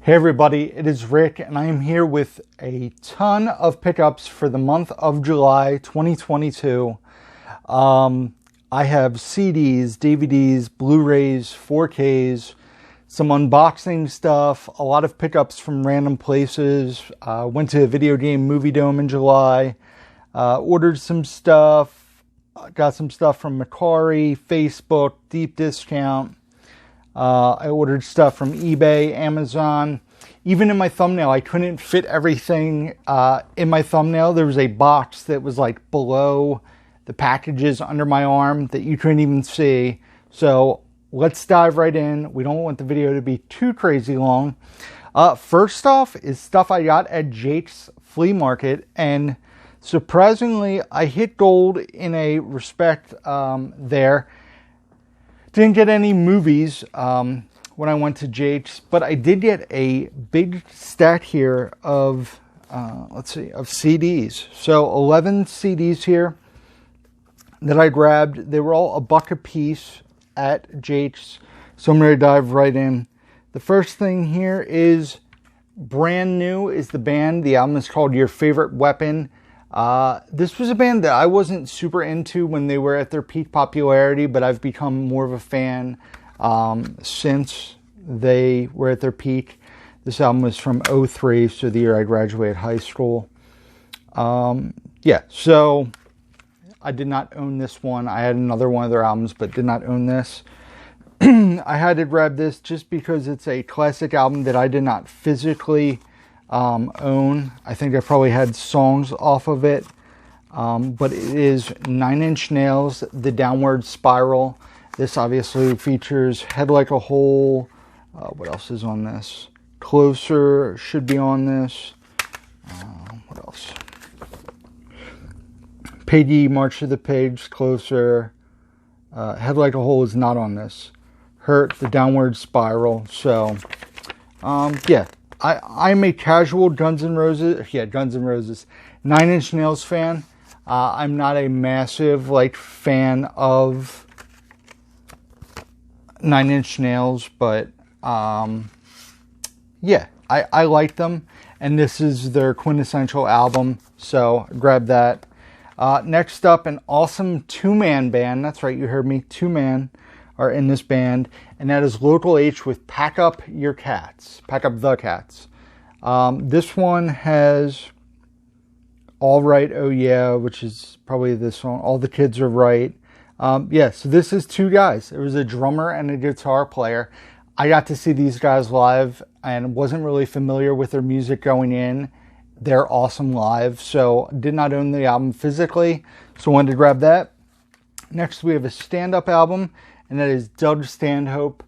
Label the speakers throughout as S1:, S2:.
S1: Hey everybody, it is Rick and I am here with a ton of pickups for the month of July 2022. I have CDs, DVDs, Blu-rays, 4Ks, some unboxing stuff, a lot of pickups from random places. Went to a video game movie dome in July, ordered some stuff, got some stuff from Carrey, Facebook, deep discount. I ordered stuff from eBay, Amazon. Even in my thumbnail, I couldn't fit everything in my thumbnail. There was a box that was like below the packages under my arm that you couldn't even see. So let's dive right in. We don't want the video to be too crazy long. First off is stuff I got at Jake's flea market. And surprisingly, I hit gold in a respect there. Didn't get any movies when I went to Jake's, but I did get a big stack here of, of CDs. So 11 CDs here that I grabbed. They were all $1 a piece at Jake's. So I'm going to dive right in. The first thing here is Brand New is the band. The album is called Your Favorite Weapon. This was a band that I wasn't super into when they were at their peak popularity, but I've become more of a fan since they were at their peak. This album was from 2003, so the year I graduated high school. So I did not own this one. I had another one of their albums, but did not own this. I had to grab this just because it's a classic album that I did not physically own. I think I probably had songs off of it, but it is 9 Inch Nails, The Downward Spiral. This obviously features Head Like a Hole. What else is on this? Closer should be on this. What else? Peggy, March to the Pigs, Closer. Head Like a Hole is not on this. Hurt, The Downward Spiral. So, I'm a casual Guns N' Roses, 9 Inch Nails fan. I'm not a massive fan of 9 Inch Nails, but I like them, and this is their quintessential album, so grab that. Next up, an awesome two-man band. That's right, you heard me. Two-man are in this band, and that is Local H with Pack Up Your Cats. Pack Up the Cats. This one has All Right, Oh Yeah, which is probably this song. All the Kids Are Right. So this is two guys. There was a drummer and a guitar player. I got to see these guys live and wasn't really familiar with their music going in. They're awesome live, so did not own the album physically, so wanted to grab that. Next, we have a stand-up album, and that is Doug Stanhope,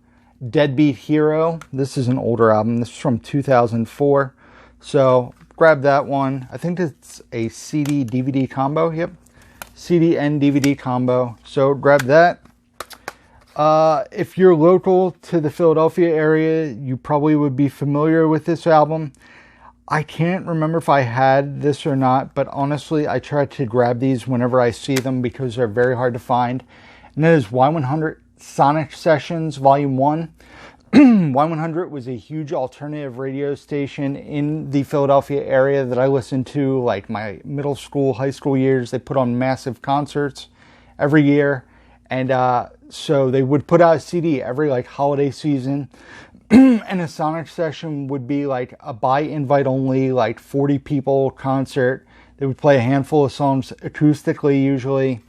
S1: Deadbeat Hero. This is an older album. This is from 2004, so grab that one. I think it's a CD-DVD combo. Yep, CD and DVD combo, so grab that. If you're local to the Philadelphia area, you probably would be familiar with this album. I can't remember if I had this or not, but honestly, I try to grab these whenever I see them because they're very hard to find. And that is Y100 Sonic Sessions Volume 1. Y100 was a huge alternative radio station in the Philadelphia area that I listened to like my middle school, high school years. They put on massive concerts every year. And so they would put out a CD every holiday season. And a Sonic session would be like a by invite only, 40 people concert. They would play a handful of songs acoustically usually.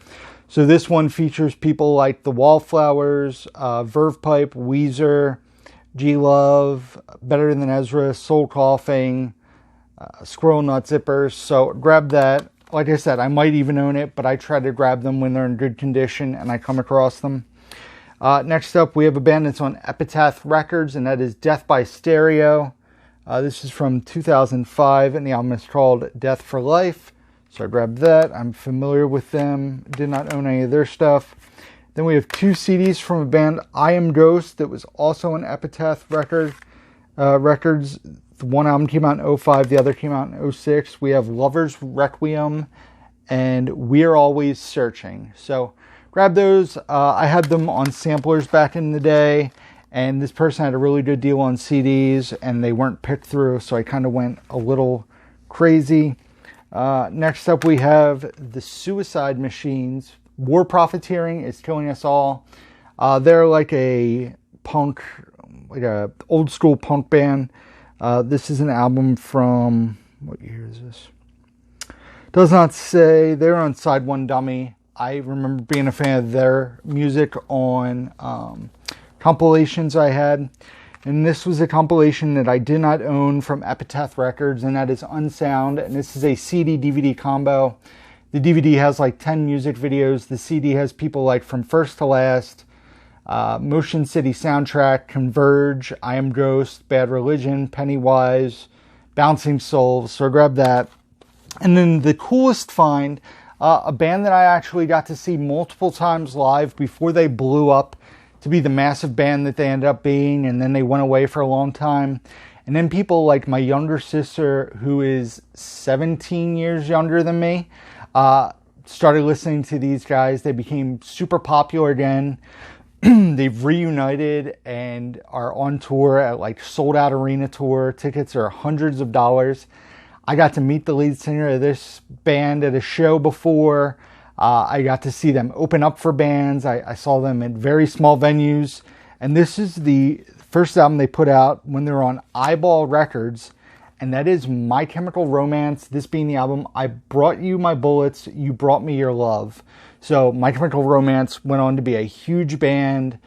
S1: So this one features people like the Wallflowers, Verve Pipe, Weezer, G-Love, Better Than Ezra, Soul Coughing, Squirrel Nut Zippers. So grab that. Like I said, I might even own it, but I try to grab them when they're in good condition and I come across them. Next up, we have a band that's on Epitaph Records, and that is Death by Stereo. This is from 2005, and the album is called Death for Life. So I grabbed that. I'm familiar with them. Did not own any of their stuff. Then we have two CDs from a band, I Am Ghost, that was also on Epitaph Records. The one album came out in 2005, the other came out in 2006. We have Lover's Requiem and We're Always Searching. So grab those. I had them on samplers back in the day, And this person had a really good deal on CDs, and they weren't picked through, so I kind of went a little crazy. Next up, we have the Suicide Machines. War Profiteering is Killing Us All. They're like a punk, like a old school punk band. This is an album from, what year is this? Does not say. They're on Side One Dummy. I remember being a fan of their music on compilations I had. And this was a compilation that I did not own from Epitaph Records, and that is Unsound. And this is a CD-DVD combo. The DVD has like 10 music videos. The CD has people like From First to Last, Motion City Soundtrack, Converge, I Am Ghost, Bad Religion, Pennywise, Bouncing Souls. So I grabbed that. And then the coolest find, a band that I actually got to see multiple times live before they blew up to be the massive band that they ended up being, and then they went away for a long time. And then people like my younger sister, who is 17 years younger than me, started listening to these guys. They became super popular again. They've reunited and are on tour at like sold out arena tour. Tickets are hundreds of dollars. I got to meet the lead singer of this band at a show before. I got to see them open up for bands. I saw them at very small venues. And this is the first album they put out when they were on Eyeball Records. And that is My Chemical Romance. This being the album, I Brought You My Bullets, You Brought Me Your Love. So My Chemical Romance went on to be a huge band.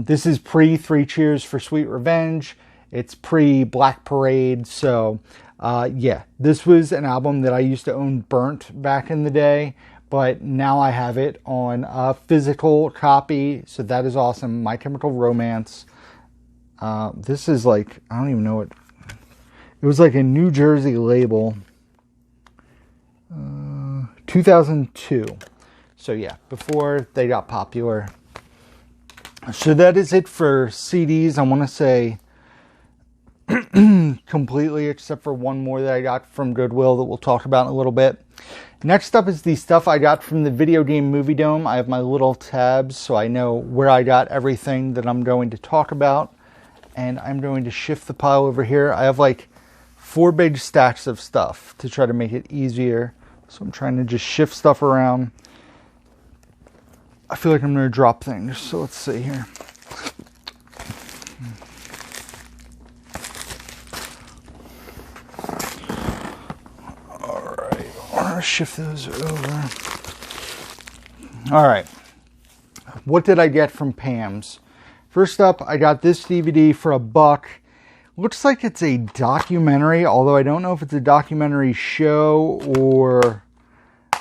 S1: This is pre Three Cheers for Sweet Revenge. It's pre Black Parade. So yeah, this was an album that I used to own burnt back in the day, but now I have it on a physical copy. So that is awesome. My Chemical Romance. This is like, I don't even know what. It was like a New Jersey label. 2002. So yeah, before they got popular. So that is it for CDs. I want to say completely, except for one more that I got from Goodwill that we'll talk about in a little bit. Next up is the stuff I got from the Video Game Movie Dome. I have my little tabs so I know where I got everything that I'm going to talk about. And I'm going to shift the pile over here. I have like 4 big stacks of stuff to try to make it easier. So I'm trying to just shift stuff around. I feel like I'm going to drop things. So let's see here. Alright, I'm going to shift those over. Alright. What did I get from Pam's? First up, I got this DVD for $1. Looks like it's a documentary, although I don't know if it's a documentary show or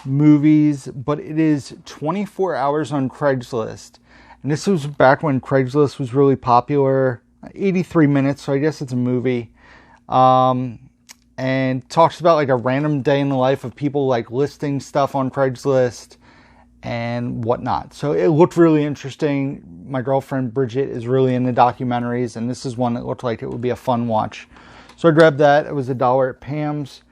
S1: movies, but it is 24 hours on Craigslist. And this was back when Craigslist was really popular. 83 minutes, so I guess it's a movie. And talks about like a random day in the life of people like listing stuff on Craigslist and whatnot. So it looked really interesting. My girlfriend Bridget is really into documentaries, and this is one that looked like it would be a fun watch. So I grabbed that. It was $1 at Pam's.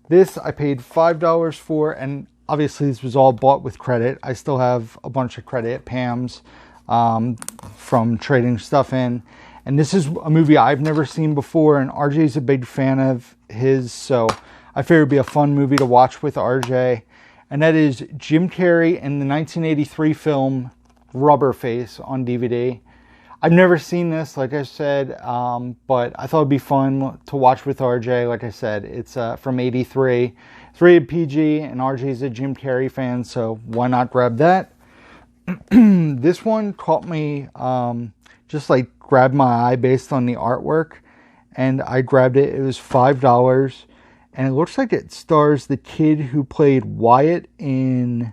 S1: This I paid $5 for, and obviously this was all bought with credit. I still have a bunch of credit at Pam's from trading stuff in. And this is a movie I've never seen before, and RJ's a big fan of his, so I figured it would be a fun movie to watch with RJ. And that is Jim Carrey in the 1983 film Rubber Face on DVD. I've never seen this, like I said, but I thought it'd be fun to watch with RJ. Like I said, it's from 83. It's rated PG, and RJ's a Jim Carrey fan, so why not grab that? This one caught me, just like grabbed my eye based on the artwork, and I grabbed it. It was $5. And it looks like it stars the kid who played Wyatt in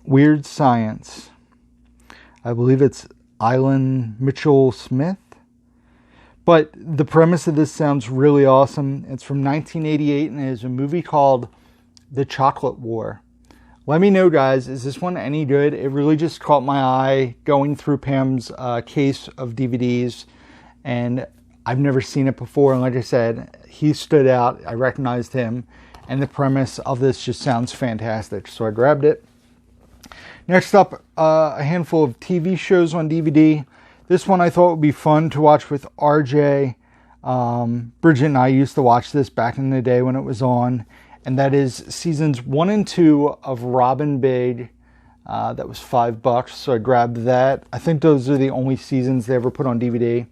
S1: Weird Science. I believe it's Island Mitchell Smith. But the premise of this sounds really awesome. It's from 1988, and it is a movie called The Chocolate War. Let me know, guys, is this one any good? It really just caught my eye going through Pam's case of DVDs, and I've never seen it before, and like I said, he stood out. I recognized him, and the premise of this just sounds fantastic, so I grabbed it. Next up, a handful of TV shows on DVD. This one I thought would be fun to watch with RJ. Bridget and I used to watch this back in the day when it was on. And that is seasons 1 and 2 of Robin Big. That was $5, so I grabbed that. I think those are the only seasons they ever put on DVD.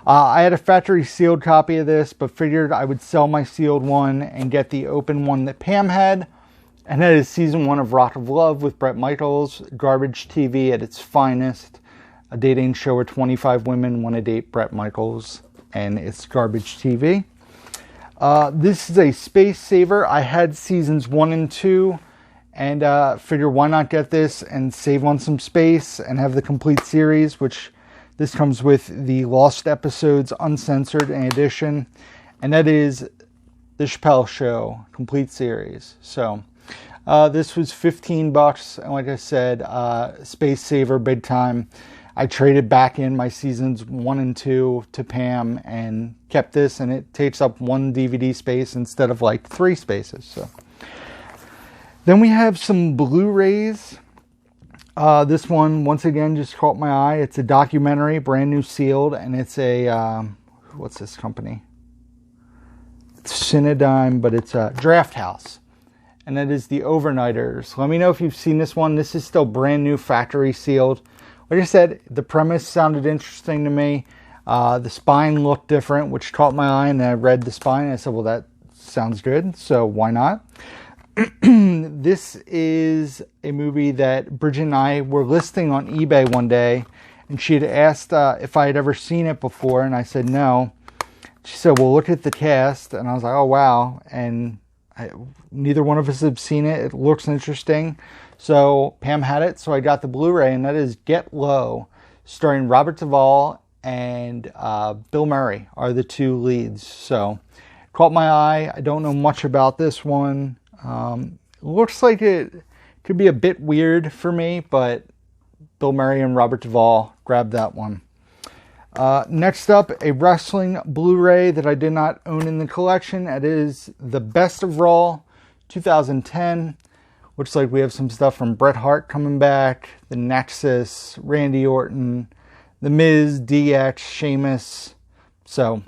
S1: I had a factory sealed copy of this, but figured I would sell my sealed one and get the open one that Pam had. And that is season 1 of Rock of Love with Bret Michaels. Garbage TV at its finest. A dating show where 25 women want to date Bret Michaels. And it's garbage TV. This is a space saver. I had seasons 1 and 2. And figure why not get this and save on some space and have the complete series, which this comes with the Lost Episodes Uncensored edition. And that is The Chappelle Show complete series. So this was $15. And like I said, space saver big time. I traded back in my seasons 1 and 2 to Pam and kept this. And it takes up 1 DVD space instead of like 3 spaces. So. Then we have some Blu-rays. This one, once again, just caught my eye. It's a documentary, brand new sealed, and it's a, what's this company? It's Cinedigm, but it's a Draft House. And that is The Overnighters. Let me know if you've seen this one. This is still brand new, factory sealed. Like I said, the premise sounded interesting to me. The spine looked different, which caught my eye, and then I read the spine, and I said, well, that sounds good, so why not? This is a movie that Bridget and I were listing on eBay one day, and she had asked if I had ever seen it before, and I said no. She said, well, look at the cast, and I was like, oh, wow, and neither one of us have seen it. It looks interesting, so Pam had it, so I got the Blu-ray, and that is Get Low, starring Robert Duvall and Bill Murray are the 2 leads, so caught my eye. I don't know much about this one. Looks like it could be a bit weird for me, but Bill Murray and Robert Duvall, grabbed that one. Next up, a wrestling Blu-ray that I did not own in the collection. It is The Best of Raw 2010. Looks like we have some stuff from Bret Hart coming back, The Nexus, Randy Orton, The Miz, DX, Sheamus. So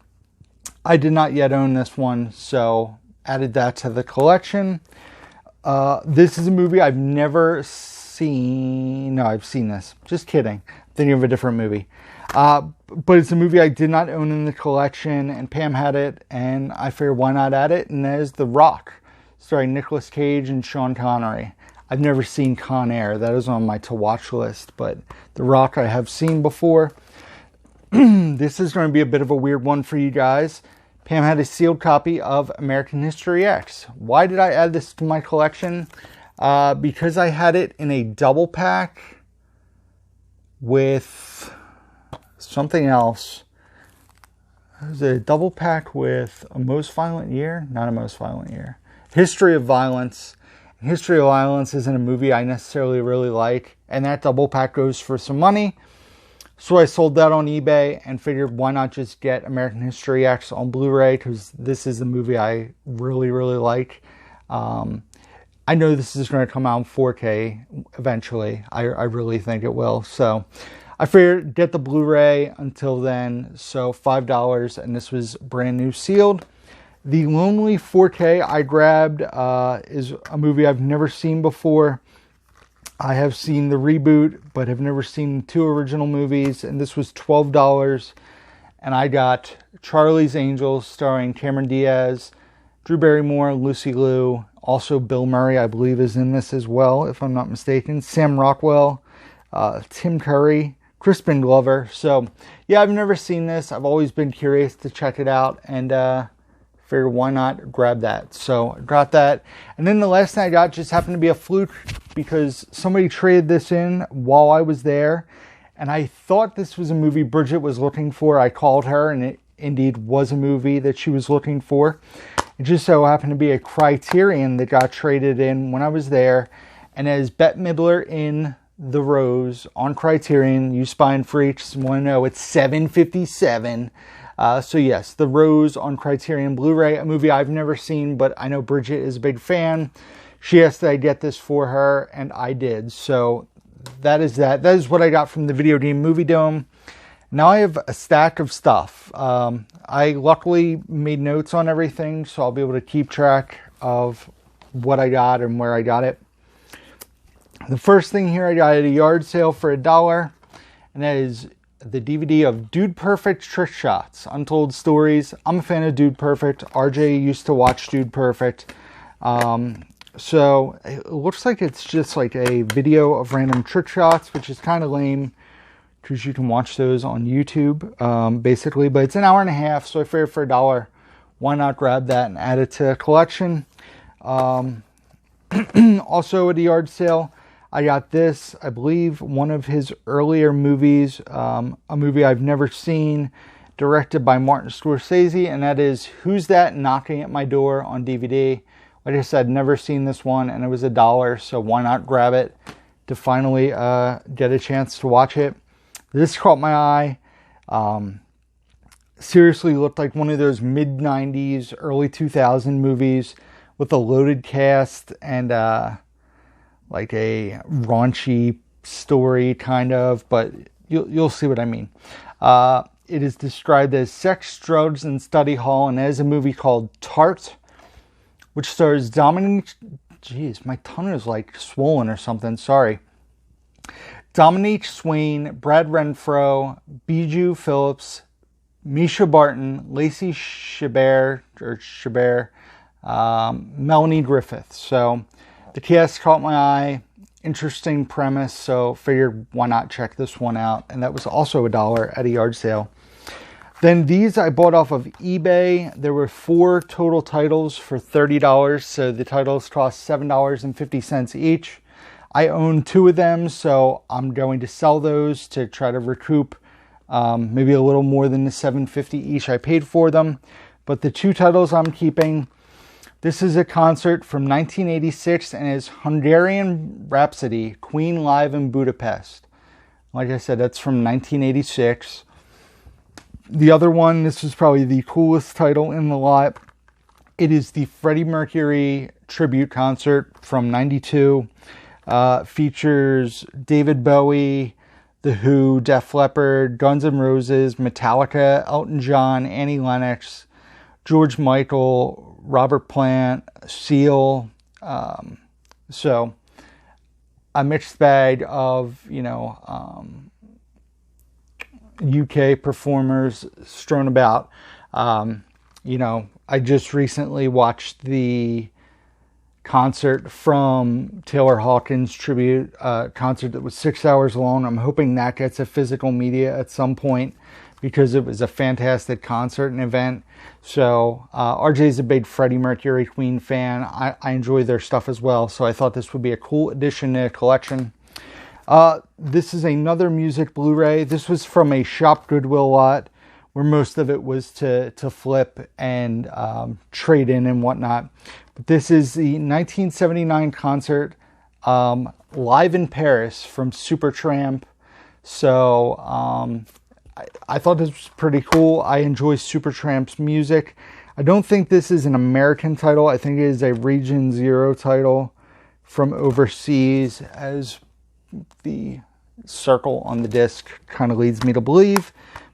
S1: I did not yet own this one, so added that to the collection. This is a movie I've never seen. No, I've seen this. Just kidding. Thinking of a different movie. But it's a movie I did not own in the collection, and Pam had it, and I figured why not add it, and that is The Rock, starring Nicolas Cage and Sean Connery. I've never seen Con Air. That is on my to-watch list, but The Rock I have seen before. This is going to be a bit of a weird one for you guys. Pam had a sealed copy of American History X. Why did I add this to my collection? Because I had it in a double pack with something else. It was a double pack with A Most Violent Year? Not A Most Violent Year. History of Violence. History of Violence isn't a movie I necessarily really like, and that double pack goes for some money. So I sold that on eBay and figured why not just get American History X on Blu-ray, because this is the movie I really, really like. I know this is going to come out in 4K eventually. I really think it will. So I figured get the Blu-ray until then. So $5, and this was brand new sealed. The Lonely 4K I grabbed is a movie I've never seen before. I have seen the reboot, but have never seen the 2 original movies, and this was $12. And I got Charlie's Angels, starring Cameron Diaz, Drew Barrymore, Lucy Liu, also Bill Murray, I believe, is in this as well, if I'm not mistaken. Sam Rockwell, Tim Curry, Crispin Glover. So, yeah, I've never seen this. I've always been curious to check it out, and figured why not grab that. So I got that. And then the last thing I got just happened to be a fluke because somebody traded this in while I was there. And I thought this was a movie Bridget was looking for. I called her, and it indeed was a movie that she was looking for. It just so happened to be a Criterion that got traded in when I was there. And as Bette Midler in The Rose on Criterion, you spine freaks want to know, it's $7.57. So yes, The Rose on Criterion Blu-ray, a movie I've never seen, but I know Bridget is a big fan. She asked that I get this for her, and I did. So that is that. That is what I got from the Video Game Movie Dome. Now I have a stack of stuff. I luckily made notes on everything, so I'll be able to keep track of what I got and where I got it. The first thing here I got at a yard sale for $1, and that is the DVD of Dude Perfect Trick Shots, Untold Stories. I'm a fan of Dude Perfect. RJ used to watch Dude Perfect. So it looks like it's just like a video of random trick shots, which is kind of lame because you can watch those on YouTube, basically. But it's an hour and a half, so I figured for $1, why not grab that and add it to the collection. Also at the yard sale, I got this, I believe, one of his earlier movies, a movie I've never seen, directed by Martin Scorsese, and that is Who's That Knocking at My Door on DVD. Like I said, never seen this one, and it was $1, so why not grab it to finally get a chance to watch it. This caught my eye. Seriously looked like one of those mid-90s, early 2000 movies with a loaded cast and like a raunchy story, kind of, but you'll see what I mean. It is described as sex, drugs, and study hall, and there's a movie called Tart, which stars Dominique... Jeez, my tongue is like swollen or something, sorry. Dominique Swain, Brad Renfro, Bijou Phillips, Misha Barton, Lacey Chabert, Melanie Griffith. So the cast caught my eye. Interesting premise, so figured why not check this one out. And that was also $1 at a yard sale. Then these I bought off of eBay. There were 4 total titles for $30, so the titles cost $7.50 each. I own 2 of them, so I'm going to sell those to try to recoup maybe a little more than the $7.50 each I paid for them. But the 2 titles I'm keeping, this is a concert from 1986 and is Hungarian Rhapsody, Queen Live in Budapest. Like I said, that's from 1986. The other one, this is probably the coolest title in the lot. It is the Freddie Mercury tribute concert from '92. Features David Bowie, The Who, Def Leppard, Guns N' Roses, Metallica, Elton John, Annie Lennox, George Michael, Robert Plant, Seal. So a mixed bag of, UK performers strewn about. I just recently watched the concert from Taylor Hawkins' tribute concert that was 6 hours long. I'm hoping that gets a physical media at some point because it was a fantastic concert and event. So RJ's a big Freddie Mercury Queen fan. I enjoy their stuff as well, so I thought this would be a cool addition to the collection. This is another music Blu-ray. This was from a Shop Goodwill lot where most of it was to flip and trade in and whatnot. But this is the 1979 concert live in Paris from Supertramp. So I thought this was pretty cool. I enjoy Supertramp's music. I don't think this is an American title. I think it is a Region Zero title from overseas, as the circle on the disc kind of leads me to believe.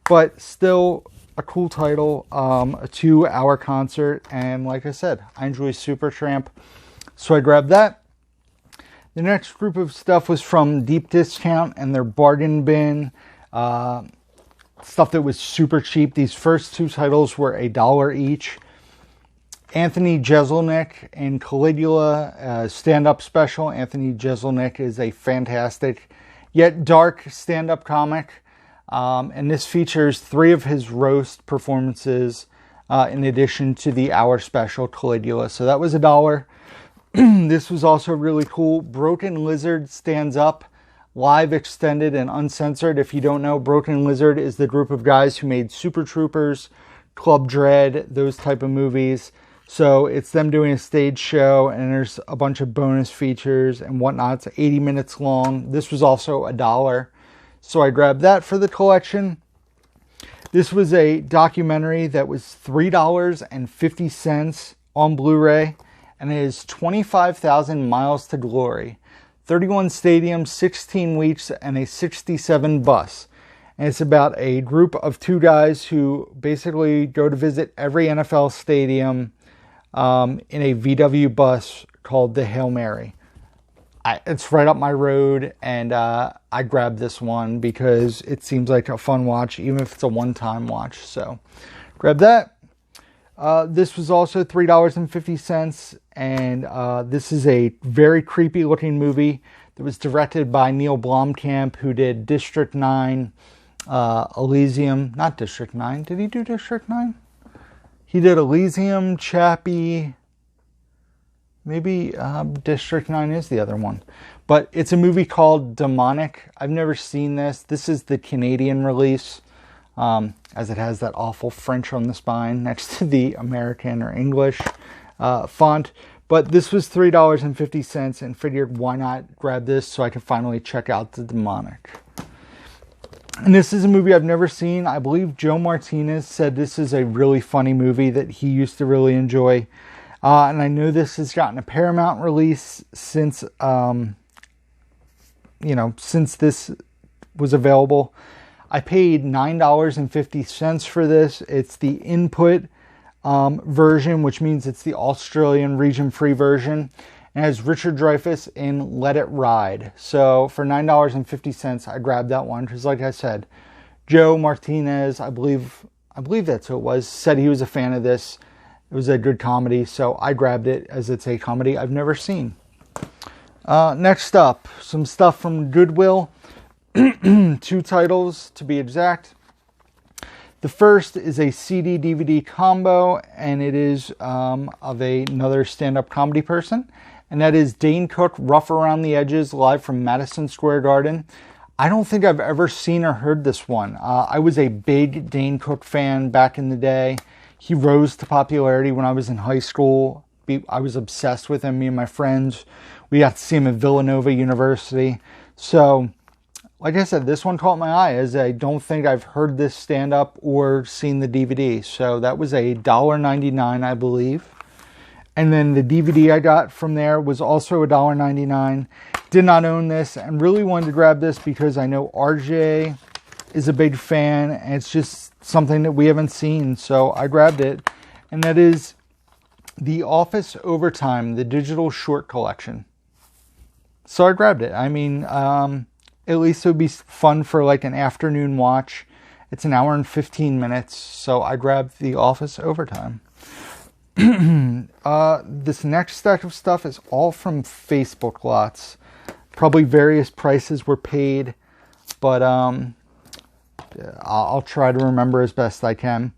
S1: But still a cool title, a 2-hour concert, and like I said, I enjoy Supertramp, so I grabbed that. The next group of stuff was from Deep Discount and their bargain bin, stuff that was super cheap. These first 2 titles were $1 each. Anthony Jeselnik in Caligula, stand-up special. Anthony Jeselnik is a fantastic yet dark stand-up comic. And this features 3 of his roast performances in addition to the hour special Caligula. So that was $1. This was also really cool. Broken Lizard Stands Up, live, extended, and uncensored. If you don't know, Broken Lizard is the group of guys who made Super Troopers, Club Dread, those type of movies. So it's them doing a stage show, and there's a bunch of bonus features and whatnot. It's 80 minutes long. This was also $1. So I grabbed that for the collection. This was a documentary that was $3.50 on Blu-ray, and it is 25,000 Miles to Glory. 31 stadiums, 16 weeks, and a 67 bus. And it's about a group of two guys who basically go to visit every NFL stadium in a VW bus called the Hail Mary. It's right up my road, and I grabbed this one because it seems like a fun watch, even if it's a one-time watch. So, grab that. This was also $3.50, and this is a very creepy-looking movie that was directed by Neil Blomkamp, who did District 9, Elysium. Not District 9. Did he do District 9? He did Elysium, Chappie. Maybe District 9 is the other one. But it's a movie called Demonic. I've never seen this. This is the Canadian release, as it has that awful French on the spine next to the American or English font. But this was $3.50 and figured why not grab this so I can finally check out the Demonic. And this is a movie I've never seen. I believe Joe Martinez said this is a really funny movie that he used to really enjoy. And I know this has gotten a Paramount release since, since this was available. I paid $9.50 for this. It's the input version, which means it's the Australian region-free version. And it has Richard Dreyfuss in Let It Ride. So for $9.50, I grabbed that one because, like I said, Joe Martinez, I believe that's who it was, said he was a fan of this. It was a good comedy, so I grabbed it as it's a comedy I've never seen. Next up, some stuff from Goodwill. 2 titles, to be exact. The first is a CD-DVD combo, and it is of another stand-up comedy person. And that is Dane Cook, Rough Around the Edges, live from Madison Square Garden. I don't think I've ever seen or heard this one. I was a big Dane Cook fan back in the day. He rose to popularity when I was in high school. I was obsessed with him, me and my friends. We got to see him at Villanova University. So, like I said, this one caught my eye, as I don't think I've heard this stand-up or seen the DVD. So that was a $1.99, I believe. And then the DVD I got from there was also $1.99. Did not own this and really wanted to grab this because I know RJ is a big fan, and it's just something that we haven't seen, so I grabbed it. And that is The Office Overtime, the digital short collection. So I grabbed it. I mean, at least it would be fun for like an afternoon watch. It's an hour and 15 minutes, so I grabbed The Office Overtime. This next stack of stuff is all from Facebook lots. Probably various prices were paid, but I'll try to remember as best I can.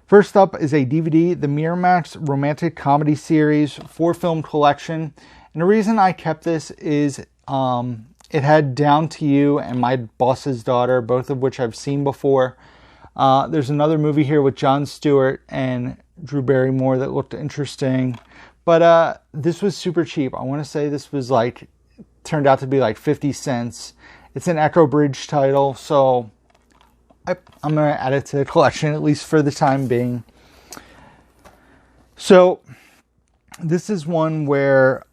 S1: First up is a DVD, the Miramax Romantic Comedy Series 4-film collection. And the reason I kept this is it had Down to You and My Boss's Daughter, both of which I've seen before. There's another movie here with Jon Stewart and Drew Barrymore that looked interesting. But this was super cheap. I want to say this was turned out to be like 50 cents. It's an Echo Bridge title, so I'm going to add it to the collection, at least for the time being. So, this is one where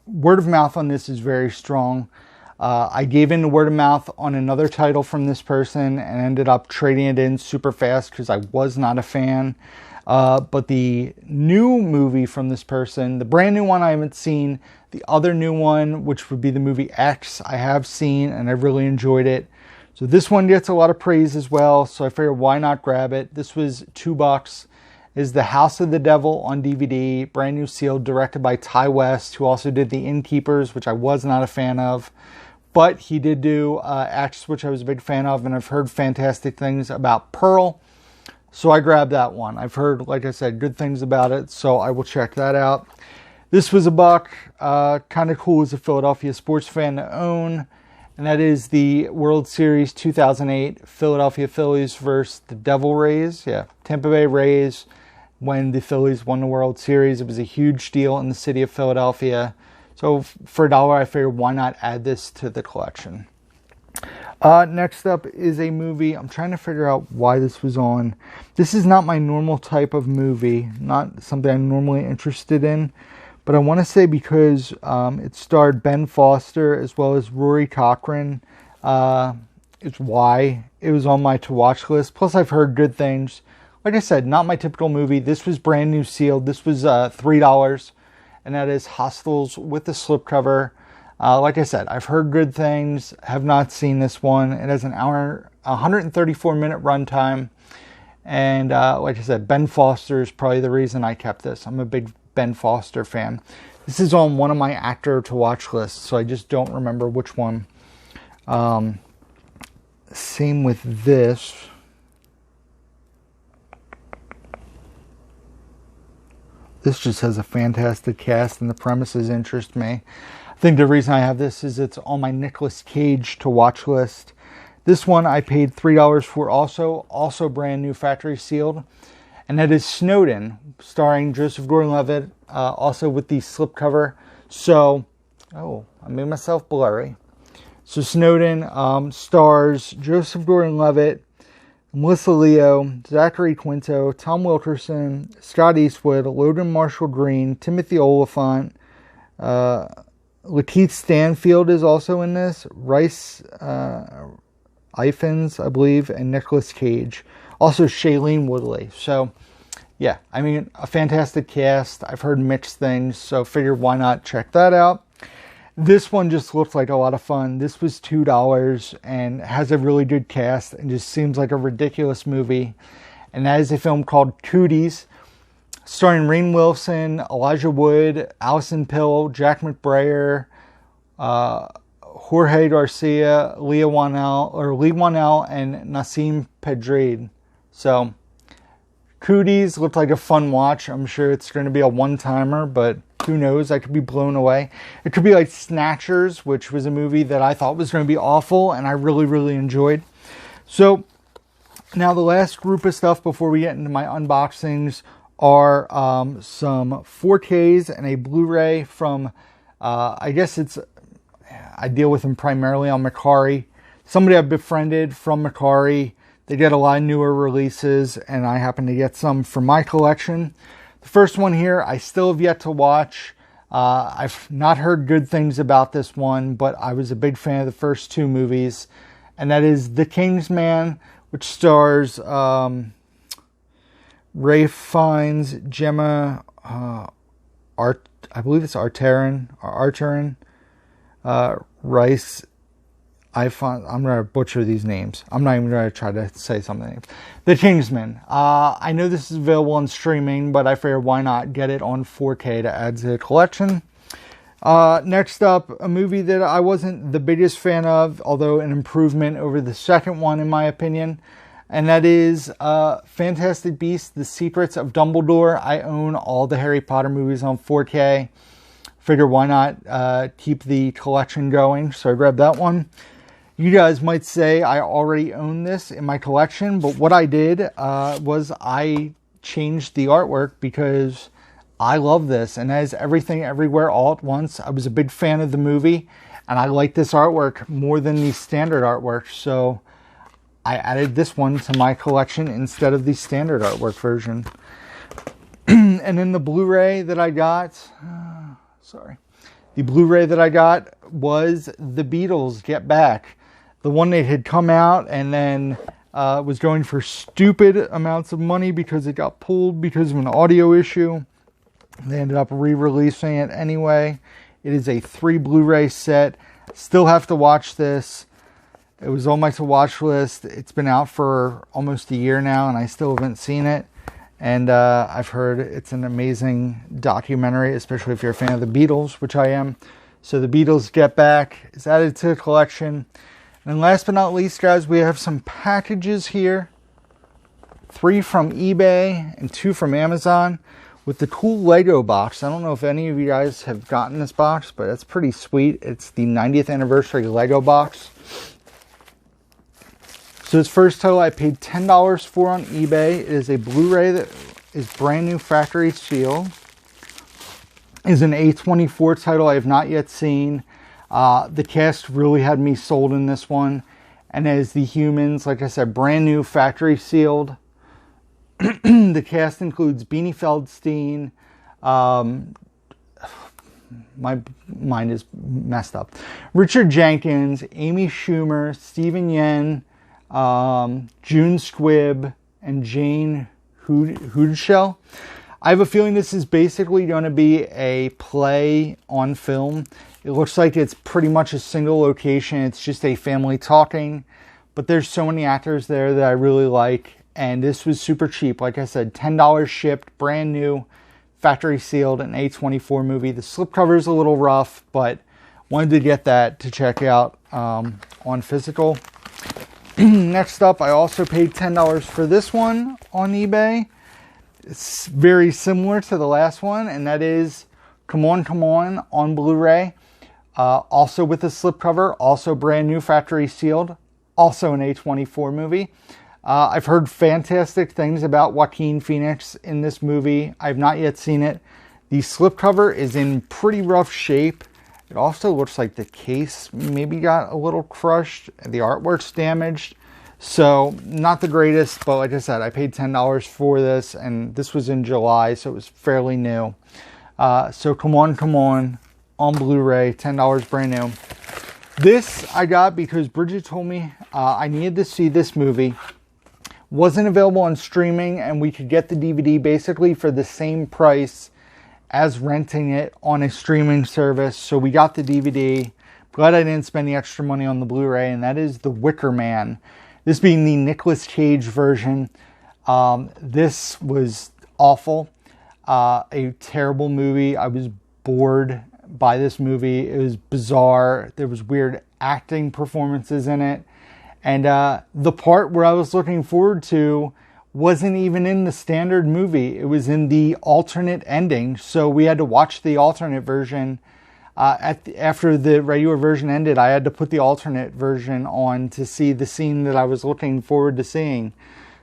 S1: word of mouth on this is very strong. I gave in to word of mouth on another title from this person and ended up trading it in super fast because I was not a fan. But the new movie from this person, the brand new one I haven't seen, the other new one, which would be the movie X, I have seen and I really enjoyed it. So this one gets a lot of praise as well, so I figured why not grab it. This was $2. Is The House of the Devil on DVD, brand new seal, directed by Ty West, who also did The Innkeepers, which I was not a fan of. But he did do X, which I was a big fan of, and I've heard fantastic things about Pearl. So I grabbed that one. I've heard, like I said, good things about it, so I will check that out. This was $1. Kind of cool as a Philadelphia sports fan to own. And that is the World Series 2008 Philadelphia Phillies versus the Devil Rays. Yeah, Tampa Bay Rays. When the Phillies won the World Series, it was a huge deal in the city of Philadelphia. So for $1, I figured why not add this to the collection. Next up is a movie. I'm trying to figure out why this was on. This is not my normal type of movie. Not something I'm normally interested in. but I want to say because it starred Ben Foster as well as Rory Cochrane, is why it was on my to-watch list. Plus, I've heard good things. Like I said, not my typical movie. This was brand new sealed. This was $3, and that is Hostels with the slipcover. Like I said, I've heard good things. Have not seen this one. It has an hour, 134-minute runtime. And like I said, Ben Foster is probably the reason I kept this. I'm a big Ben Foster fan. This is on one of my actor to watch lists, so I just don't remember which one. Same with this. This just has a fantastic cast, and the premises interest me. I think the reason I have this is it's on my Nicolas Cage to watch list. This one I paid $3 for, also brand new factory sealed, and that is Snowden, starring Joseph Gordon-Levitt, also with the slipcover. So, I made myself blurry. So Snowden stars Joseph Gordon-Levitt, Melissa Leo, Zachary Quinto, Tom Wilkerson, Scott Eastwood, Logan Marshall Green, Timothy Oliphant, Lakeith Stanfield is also in this, Rice Ifans, I believe, and Nicolas Cage. Also Shailene Woodley. So, yeah, I mean, a fantastic cast. I've heard mixed things, so figured why not check that out. This one just looked like a lot of fun. This was $2 and has a really good cast and just seems like a ridiculous movie. And that is a film called Cooties, starring Rainn Wilson, Elijah Wood, Alison Pill, Jack McBrayer, Jorge Garcia, Lee Wanell, and Nassim Pedrad. So, Cooties looked like a fun watch. I'm sure it's going to be a one-timer, but who knows? I could be blown away. It could be like Snatchers, which was a movie that I thought was going to be awful, and I really, really enjoyed. So, now the last group of stuff before we get into my unboxings are some 4Ks and a Blu-ray from, I guess I deal with them primarily on Macari. Somebody I've befriended from Macari. They get a lot of newer releases, and I happen to get some for my collection. The first one here, I still have yet to watch. I've not heard good things about this one, but I was a big fan of the first two movies. And that is The Kingsman, which stars Ray Fiennes, Gemma I believe it's Arterin, Rice. I'm going to butcher these names. I'm not even going to try to say something. The Kingsman. I know this is available on streaming, but I figured why not get it on 4K to add to the collection. Next up, a movie that I wasn't the biggest fan of, although an improvement over the second one in my opinion. And that is Fantastic Beasts, The Secrets of Dumbledore. I own all the Harry Potter movies on 4K. Figure why not keep the collection going, so I grabbed that one. You guys might say I already own this in my collection, but what I did was I changed the artwork because I love this, and as Everything Everywhere All at Once, I was a big fan of the movie, and I like this artwork more than the standard artwork, so I added this one to my collection instead of the standard artwork version. And then the Blu-ray that I got... The Blu-ray that I got was The Beatles Get Back. The one that had come out and then was going for stupid amounts of money because it got pulled because of an audio issue. They ended up re-releasing it anyway. It is a 3 Blu-ray set. Still have to watch this. It was on my to-watch list. It's been out for almost a year now and I still haven't seen it. And I've heard it's an amazing documentary, especially if you're a fan of the Beatles, which I am. So The Beatles Get Back is added to the collection. And last but not least, guys, we have some packages here. 3 from eBay and 2 from Amazon with the cool Lego box. I don't know if any of you guys have gotten this box, but it's pretty sweet. It's the 90th anniversary Lego box. So this first title I paid $10 for on eBay. It is a Blu-ray that is brand new factory sealed. It is an A24 title I have not yet seen. The cast really had me sold in this one. And as The Humans, like I said, brand new factory sealed. The cast includes Beanie Feldstein, my mind is messed up. Richard Jenkins, Amy Schumer, Stephen Yen, June Squibb, and Jane Hoodshell. I have a feeling this is basically going to be a play on film. It looks like it's pretty much a single location. It's just a family talking. But there's so many actors there that I really like. And this was super cheap. Like I said, $10 shipped, brand new, factory sealed, an A24 movie. The slipcover is a little rough, but wanted to get that to check out on physical. Next up, I also paid $10 for this one on eBay. It's very similar to the last one, and that is Come On Blu-ray. Also with a slipcover, also brand new, factory sealed, also an A24 movie. I've heard fantastic things about Joaquin Phoenix in this movie. I've not yet seen it. The slipcover is in pretty rough shape. It also looks like the case maybe got a little crushed. The artwork's damaged. So, not the greatest, but like I said, I paid $10 for this, and this was in July, so it was fairly new. So, Come On Blu-ray, $10 brand new. This I got because Bridget told me I needed to see this movie. Wasn't available on streaming, and we could get the DVD basically for the same price as renting it on a streaming service. So we got the DVD. Glad I didn't spend the extra money on the Blu-ray, and that is the Wicker Man. This being the Nicolas Cage version. This was awful. A terrible movie. I was bored by this movie. It was bizarre. There was weird acting performances in it. And the part where I was looking forward to wasn't even in the standard movie. It was in the alternate ending. So we had to watch the alternate version. After the regular version ended, I had to put the alternate version on to see the scene that I was looking forward to seeing.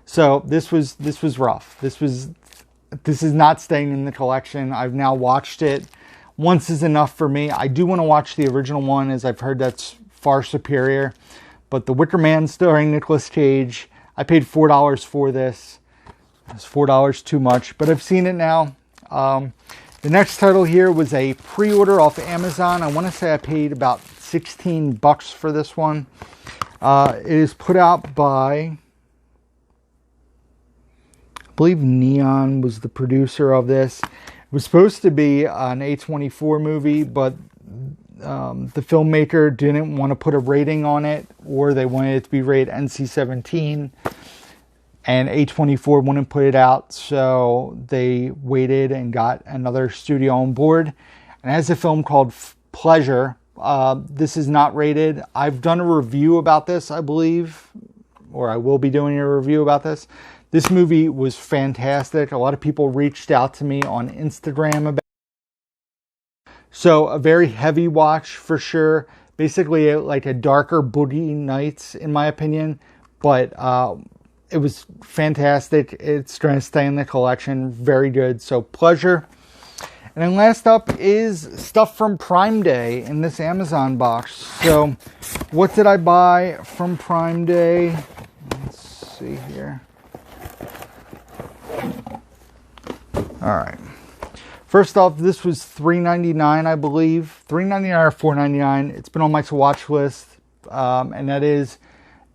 S1: So this was rough. This is not staying in the collection. I've now watched it. Once is enough for me. I do want to watch the original one, as I've heard that's far superior. But the Wicker Man starring Nicolas Cage, I paid $4 for this. It's $4 too much, but I've seen it now. The next title here was a pre-order off Amazon. I want to say I paid about $16 for this one. It is put out by, I believe Neon was the producer of this. It was supposed to be an A24 movie, but the filmmaker didn't want to put a rating on it, or they wanted it to be rated NC-17, and A24 wouldn't put it out, so they waited and got another studio on board. And it has a film called Pleasure. This is not rated. I've done a review about this, I believe, or I will be doing a review about this. This movie was fantastic. A lot of people reached out to me on Instagram about it. So a very heavy watch for sure. Basically like a darker Boogie Nights in my opinion. But it was fantastic. It's going to stay in the collection. Very good. So Pleasure. And then last up is stuff from Prime Day in this Amazon box. So what did I buy from Prime Day? Let's see here. All right. First off, this was $3.99, I believe. $3.99 or $4.99. It's been on my to-watch list. And that is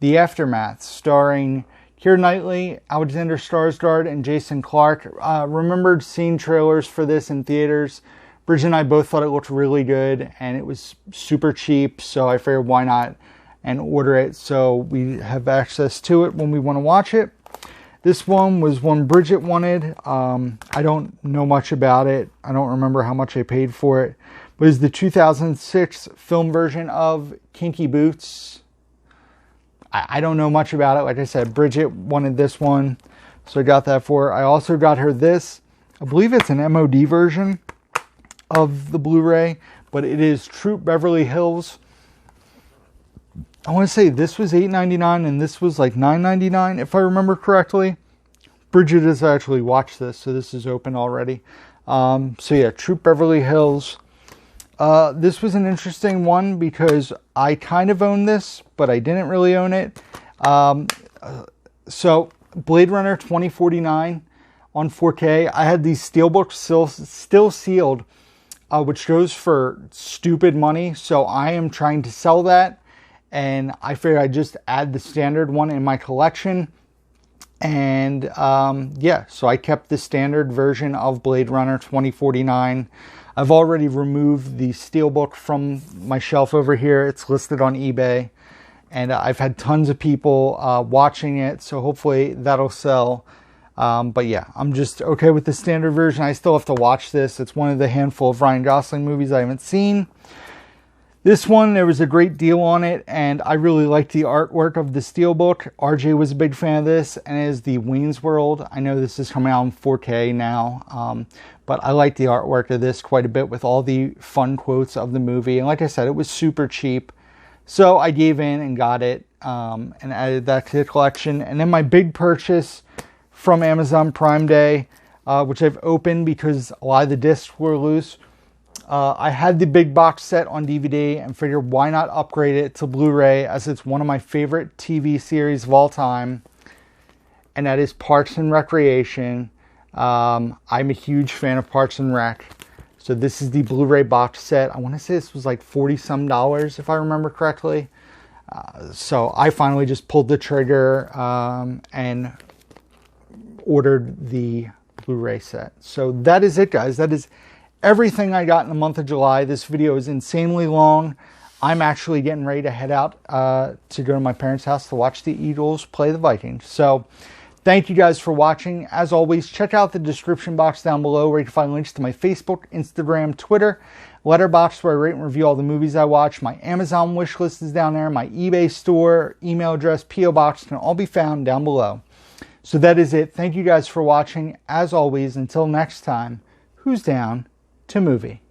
S1: The Aftermath, starring Keira Knightley, Alexander Skarsgård, and Jason Clarke. Remembered seeing trailers for this in theaters. Bridget and I both thought it looked really good, and it was super cheap, so I figured why not and order it so we have access to it when we want to watch it. This one was one Bridget wanted. I don't know much about it. I don't remember how much I paid for it. But it's the 2006 film version of Kinky Boots. I don't know much about it. Like I said, Bridget wanted this one, so I got that for her. I also got her this. I believe it's an MOD version of the Blu-ray, but it is Troop Beverly Hills. I want to say this was $8.99 and this was like $9.99 if I remember correctly. Bridget has actually watched this, so this is open already. So yeah, Troop Beverly Hills. This was an interesting one because I kind of own this, but I didn't really own it. So Blade Runner 2049 on 4K. I had these steelbooks still sealed which goes for stupid money. So I am trying to sell that, and I figured I'd just add the standard one in my collection. And yeah, so I kept the standard version of Blade Runner 2049. I've already removed the steelbook from my shelf over here. It's listed on eBay, and I've had tons of people watching it, so hopefully that'll sell. But yeah, I'm just okay with the standard version. I still have to watch this. It's one of the handful of Ryan Gosling movies I haven't seen. This one, there was a great deal on it, and I really liked the artwork of the steelbook. RJ was a big fan of this, and as the Wayne's World. I know this is coming out in 4K now, but I like the artwork of this quite a bit with all the fun quotes of the movie. And like I said, it was super cheap, so I gave in and got it, and added that to the collection. And then my big purchase from Amazon Prime Day, which I've opened because a lot of the discs were loose. I had the big box set on DVD and figured why not upgrade it to Blu-ray, as it's one of my favorite TV series of all time, and that is Parks and Recreation. I'm a huge fan of Parks and Rec, so this is the Blu-ray box set. I want to say this was like $40-some if I remember correctly. So I finally just pulled the trigger and ordered the Blu-ray set. So that is it, guys. That is everything I got in the month of July. This video is insanely long. I'm actually getting ready to head out to go to my parents' house to watch the Eagles play the Vikings. So thank you guys for watching. As always, check out the description box down below where you can find links to my Facebook, Instagram, Twitter, Letterboxd, where I rate and review all the movies I watch. My Amazon wish list is down there. My eBay store, email address, P.O. box can all be found down below. So that is it. Thank you guys for watching. As always, until next time, who's down to movie?